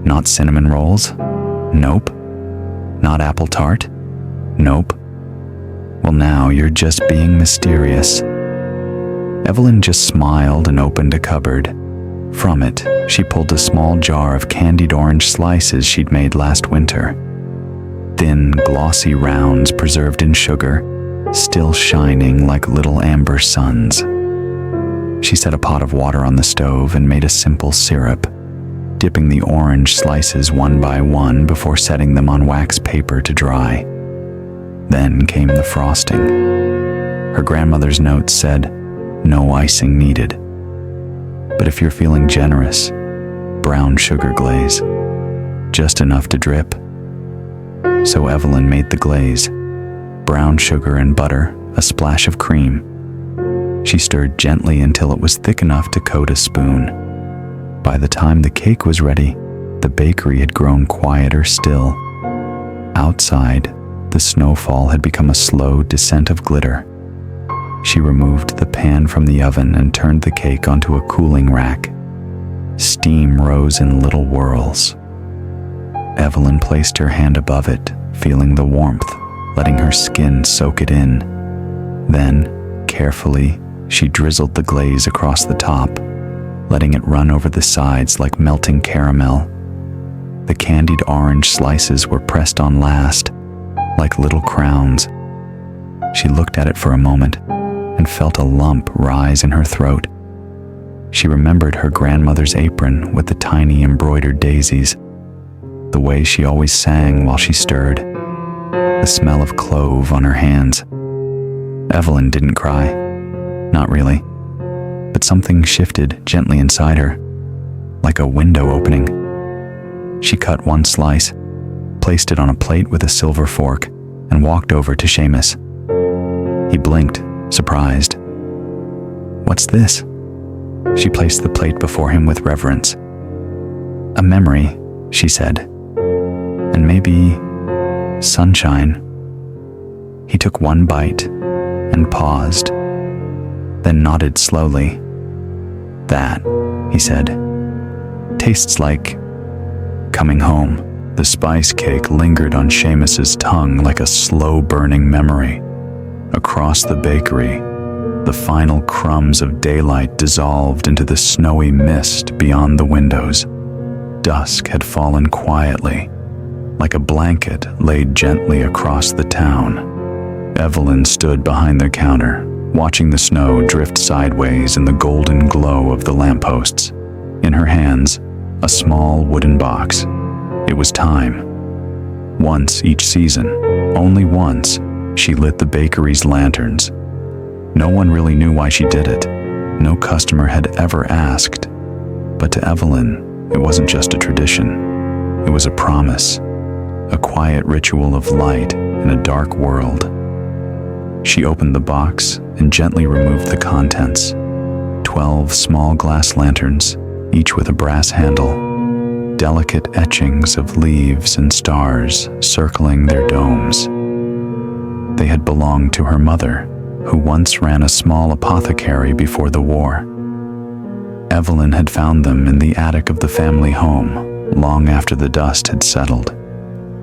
"Not cinnamon rolls?" "Nope." "Not apple tart?" "Nope." "Well, now you're just being mysterious." Evelyn just smiled and opened a cupboard. From it, she pulled a small jar of candied orange slices she'd made last winter. Thin, glossy rounds preserved in sugar, still shining like little amber suns. She set a pot of water on the stove and made a simple syrup, dipping the orange slices one by one before setting them on wax paper to dry. Then came the frosting. Her grandmother's note said, "No icing needed. But if you're feeling generous, brown sugar glaze. Just enough to drip." So Evelyn made the glaze. Brown sugar and butter, a splash of cream. She stirred gently until it was thick enough to coat a spoon. By the time the cake was ready, The bakery had grown quieter still. Outside, the snowfall had become a slow descent of glitter. She removed the pan from the oven and turned the cake onto a cooling rack. Steam rose in little whirls. Evelyn placed her hand above it, feeling the warmth, letting her skin soak it in. Then, carefully, she drizzled the glaze across the top, letting it run over the sides like melting caramel. The candied orange slices were pressed on last, like little crowns. She looked at it for a moment and felt a lump rise in her throat. She remembered her grandmother's apron with the tiny embroidered daisies, the way she always sang while she stirred, the smell of clove on her hands. Evelyn didn't cry. Not really. But something shifted gently inside her, like a window opening. She cut one slice, placed it on a plate with a silver fork, and walked over to Seamus. He blinked, surprised. "What's this?" She placed the plate before him with reverence. "A memory," she said. "And maybe sunshine." He took one bite and paused, then nodded slowly. "That," he said, "tastes like coming home." The spice cake lingered on Seamus's tongue like a slow-burning memory. Across the bakery, the final crumbs of daylight dissolved into the snowy mist beyond the windows. Dusk had fallen quietly, like a blanket laid gently across the town. Evelyn stood behind the counter, watching the snow drift sideways in the golden glow of the lampposts. In her hands, a small wooden box. It was time. Once each season, only once, she lit the bakery's lanterns. No one really knew why she did it. No customer had ever asked. But to Evelyn, it wasn't just a tradition. It was a promise, a quiet ritual of light in a dark world. She opened the box and gently removed the contents. 12 small glass lanterns, each with a brass handle. Delicate etchings of leaves and stars circling their domes. They had belonged to her mother, who once ran a small apothecary before the war. Evelyn had found them in the attic of the family home, long after the dust had settled.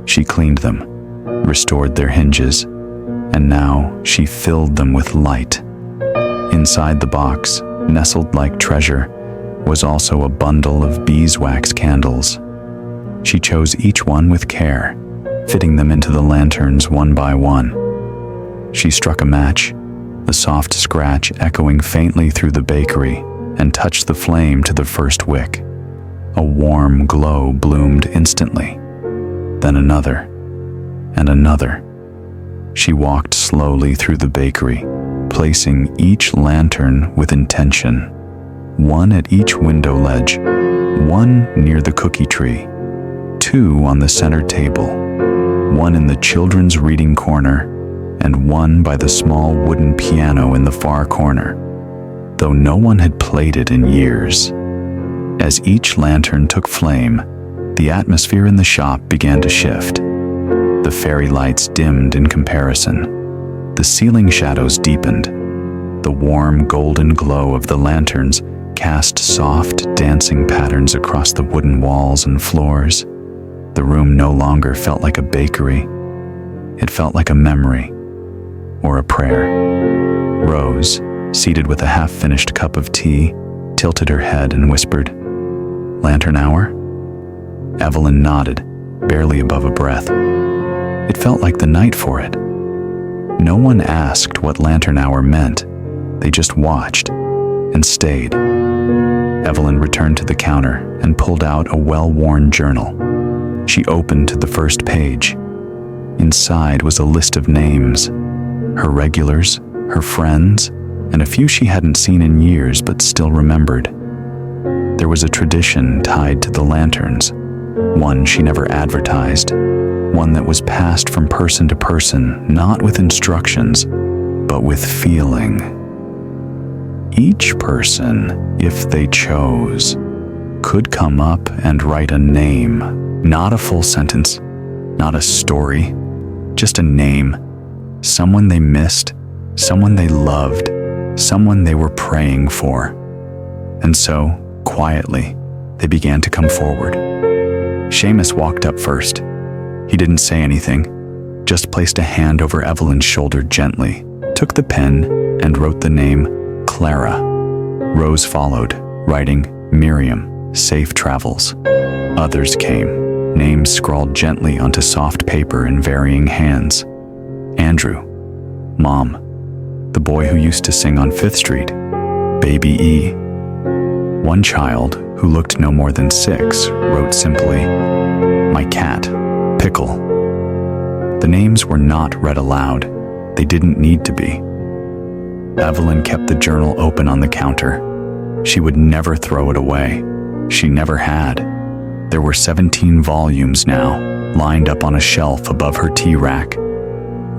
She cleaned them, restored their hinges, and now she filled them with light. Inside the box, nestled like treasure, was also a bundle of beeswax candles. She chose each one with care, fitting them into the lanterns one by one. She struck a match, the soft scratch echoing faintly through the bakery, and touched the flame to the first wick. A warm glow bloomed instantly, then another, and another. She walked slowly through the bakery, placing each lantern with intention. One at each window ledge, one near the cookie tree, 2 on the center table, 1 in the children's reading corner, and 1 by the small wooden piano in the far corner, though no one had played it in years. As each lantern took flame, the atmosphere in the shop began to shift. The fairy lights dimmed in comparison. The ceiling shadows deepened. The warm golden glow of the lanterns cast soft, dancing patterns across the wooden walls and floors. The room no longer felt like a bakery. It felt like a memory, or a prayer. Rose, seated with a half-finished cup of tea, tilted her head and whispered, "Lantern hour?" Evelyn nodded, barely above a breath. It felt like the night for it. No one asked what lantern hour meant. They just watched and stayed. Evelyn returned to the counter and pulled out a well-worn journal. She opened to the first page. Inside was a list of names, her regulars, her friends, and a few she hadn't seen in years but still remembered. There was a tradition tied to the lanterns, one she never advertised, one that was passed from person to person, not with instructions, but with feeling. Each person, if they chose, could come up and write a name. Not a full sentence, not a story, just a name. Someone they missed, someone they loved, someone they were praying for. And so, quietly, they began to come forward. Seamus walked up first. He didn't say anything, just placed a hand over Evelyn's shoulder gently, took the pen, and wrote the name Clara. Rose followed, writing Miriam, safe travels. Others came, names scrawled gently onto soft paper in varying hands. Andrew, Mom, the boy who used to sing on 5th Street, Baby E. One child, who looked no more than 6, wrote simply, My cat, Pickle. The names were not read aloud. They didn't need to be. Evelyn kept the journal open on the counter. She would never throw it away. She never had. There were 17 volumes now, lined up on a shelf above her tea rack.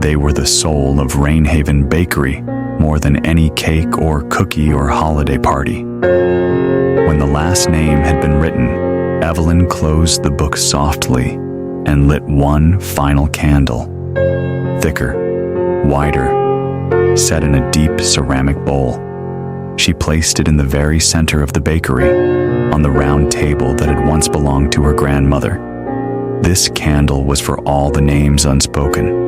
They were the soul of Rainhaven Bakery, more than any cake or cookie or holiday party. When the last name had been written, Evelyn closed the book softly and lit one final candle. Thicker, wider, set in a deep ceramic bowl. She placed it in the very center of the bakery, on the round table that had once belonged to her grandmother. This candle was for all the names unspoken.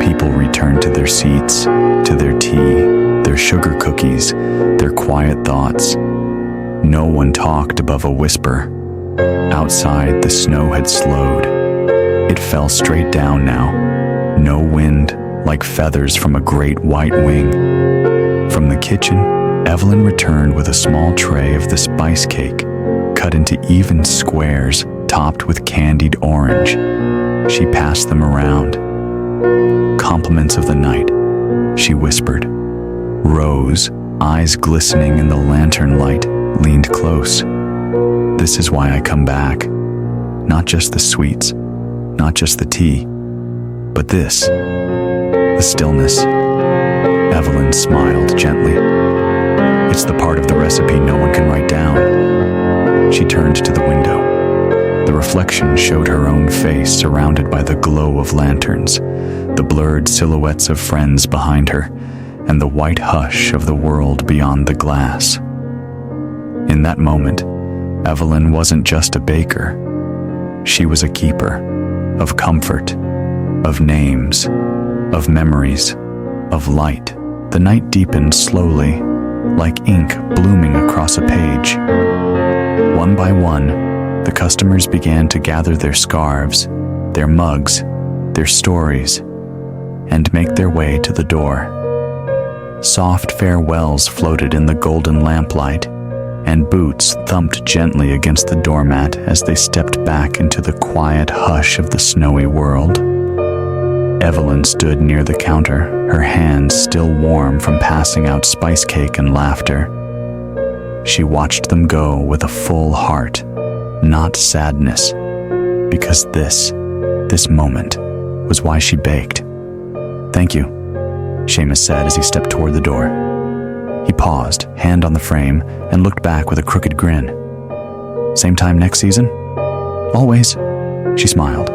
People returned to their seats, to their tea, their sugar cookies, their quiet thoughts. No one talked above a whisper. Outside, the snow had slowed. It fell straight down now. No wind, like feathers from a great white wing. From the kitchen, Evelyn returned with a small tray of the spice cake, cut into even squares, topped with candied orange. She passed them around. Compliments of the night, she whispered. Rose, eyes glistening in the lantern light, leaned close. This is why I come back. Not just the sweets, not just the tea, but this, the stillness. Evelyn smiled gently. It's the part of the recipe no one can write down. She turned to the window. The reflection showed her own face surrounded by the glow of lanterns, the blurred silhouettes of friends behind her, and the white hush of the world beyond the glass. In that moment, Evelyn wasn't just a baker. She was a keeper of comfort, of names, of memories, of light. The night deepened slowly, like ink blooming across a page. One by one, the customers began to gather their scarves, their mugs, their stories, and make their way to the door. Soft farewells floated in the golden lamplight, and boots thumped gently against the doormat as they stepped back into the quiet hush of the snowy world. Evelyn stood near the counter, her hands still warm from passing out spice cake and laughter. She watched them go with a full heart, not sadness, because this moment was why she baked. Thank you, Seamus said as he stepped toward the door. He paused, hand on the frame, and looked back with a crooked grin. Same time next season? Always, she smiled.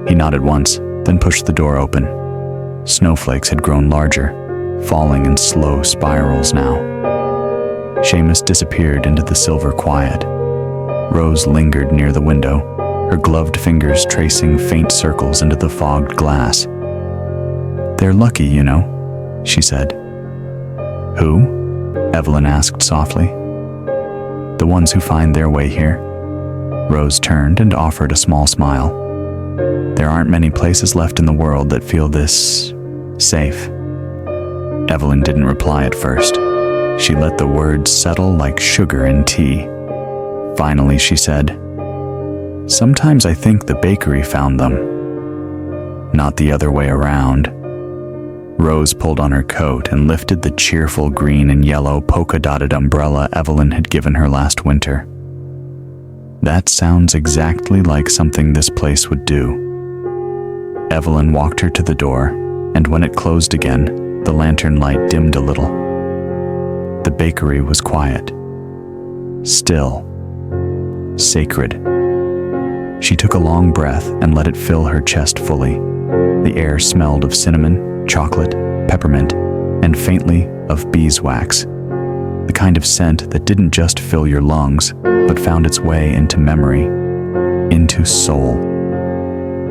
He nodded once, then pushed the door open. Snowflakes had grown larger, falling in slow spirals now. Seamus disappeared into the silver quiet. Rose lingered near the window, her gloved fingers tracing faint circles into the fogged glass. They're lucky, you know, she said. Who? Evelyn asked softly. The ones who find their way here. Rose turned and offered a small smile. There aren't many places left in the world that feel this safe. Evelyn didn't reply at first. She let the words settle like sugar in tea. Finally, she said, Sometimes I think the bakery found them. Not the other way around. Rose pulled on her coat and lifted the cheerful green and yellow polka-dotted umbrella Evelyn had given her last winter. That sounds exactly like something this place would do. Evelyn walked her to the door, and when it closed again, the lantern light dimmed a little. The bakery was quiet, still, sacred. She took a long breath and let it fill her chest fully. The air smelled of cinnamon, chocolate, peppermint, and faintly of beeswax. The kind of scent that didn't just fill your lungs, but found its way into memory, into soul.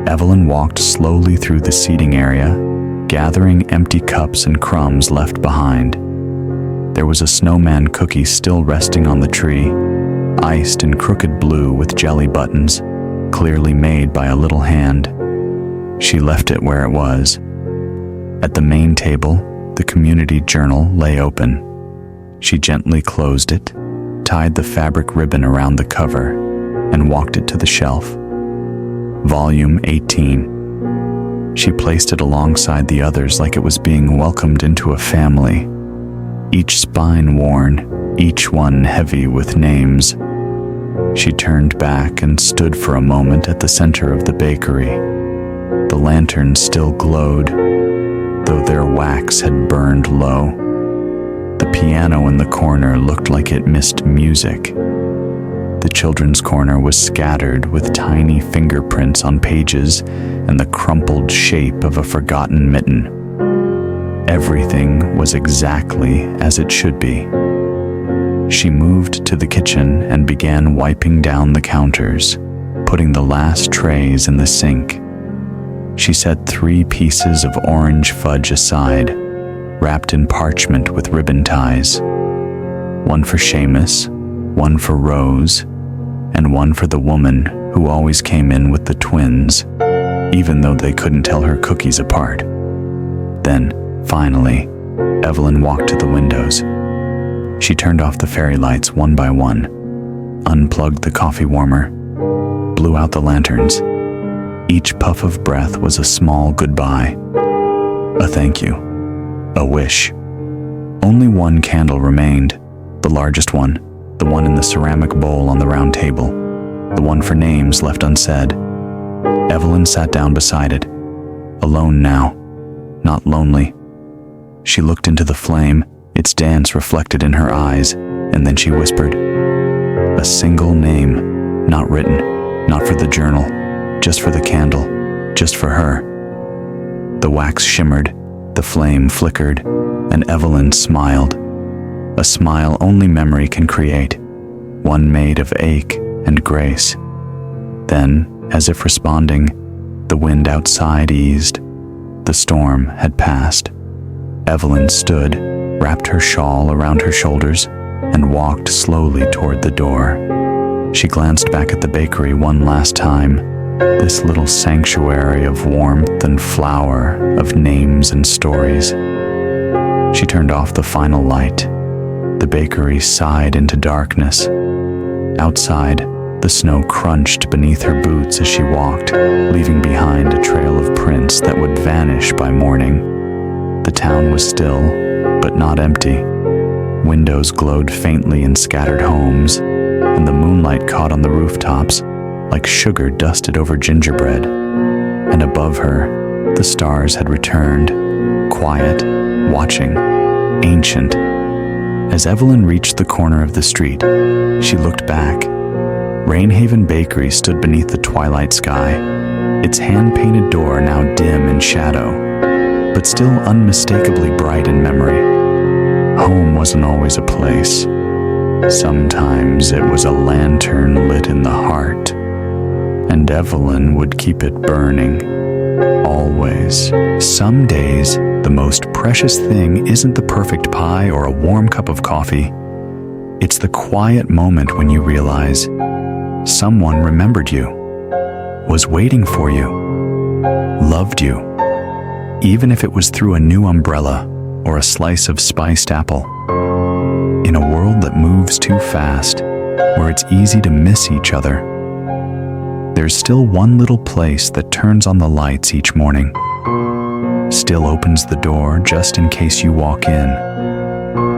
Evelyn walked slowly through the seating area, gathering empty cups and crumbs left behind. There was a snowman cookie still resting on the tree, iced in crooked blue with jelly buttons, clearly made by a little hand. She left it where it was. At the main table, the community journal lay open. She gently closed it, tied the fabric ribbon around the cover, and walked it to the shelf. Volume 18. She placed it alongside the others like it was being welcomed into a family, each spine worn, each one heavy with names. She turned back and stood for a moment at the center of the bakery. The lanterns still glowed, though their wax had burned low. The piano in the corner looked like it missed music. The children's corner was scattered with tiny fingerprints on pages and the crumpled shape of a forgotten mitten. Everything was exactly as it should be. She moved to the kitchen and began wiping down the counters, putting the last trays in the sink. She set 3 pieces of orange fudge aside, wrapped in parchment with ribbon ties. One for Seamus, one for Rose, and one for the woman who always came in with the twins, even though they couldn't tell her cookies apart. Then, finally, Evelyn walked to the windows. She turned off the fairy lights one by one, unplugged the coffee warmer, blew out the lanterns. Each puff of breath was a small goodbye, a thank you, a wish. Only one candle remained, the largest one, the one in the ceramic bowl on the round table, the one for names left unsaid. Evelyn sat down beside it, alone now, not lonely. She looked into the flame, its dance reflected in her eyes, and then she whispered, a single name, not written, not for the journal, just for the candle, just for her. The wax shimmered, the flame flickered, and Evelyn smiled. A smile only memory can create, one made of ache and grace. Then, as if responding, the wind outside eased. The storm had passed. Evelyn stood, wrapped her shawl around her shoulders, and walked slowly toward the door. She glanced back at the bakery one last time, this little sanctuary of warmth and flower, of names and stories. She turned off the final light. The bakery sighed into darkness. Outside, the snow crunched beneath her boots as she walked, leaving behind a trail of prints that would vanish by morning. The town was still, but not empty. Windows glowed faintly in scattered homes, and the moonlight caught on the rooftops like sugar dusted over gingerbread. And above her, the stars had returned, quiet, watching, ancient. As Evelyn reached the corner of the street, she looked back. Rainhaven Bakery stood beneath the twilight sky, its hand-painted door now dim in shadow, but still unmistakably bright in memory. Home wasn't always a place. Sometimes it was a lantern lit in the heart, and Evelyn would keep it burning, always. Some days, the most precious thing isn't the perfect pie or a warm cup of coffee. It's the quiet moment when you realize someone remembered you, was waiting for you, loved you, even if it was through a new umbrella or a slice of spiced apple. In a world that moves too fast, where it's easy to miss each other, there's still one little place that turns on the lights each morning, still opens the door just in case you walk in,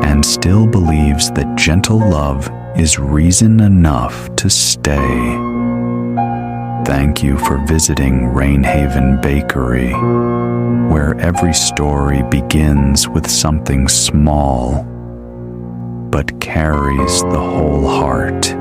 and still believes that gentle love is reason enough to stay. Thank you for visiting Rainhaven Bakery, where every story begins with something small, but carries the whole heart.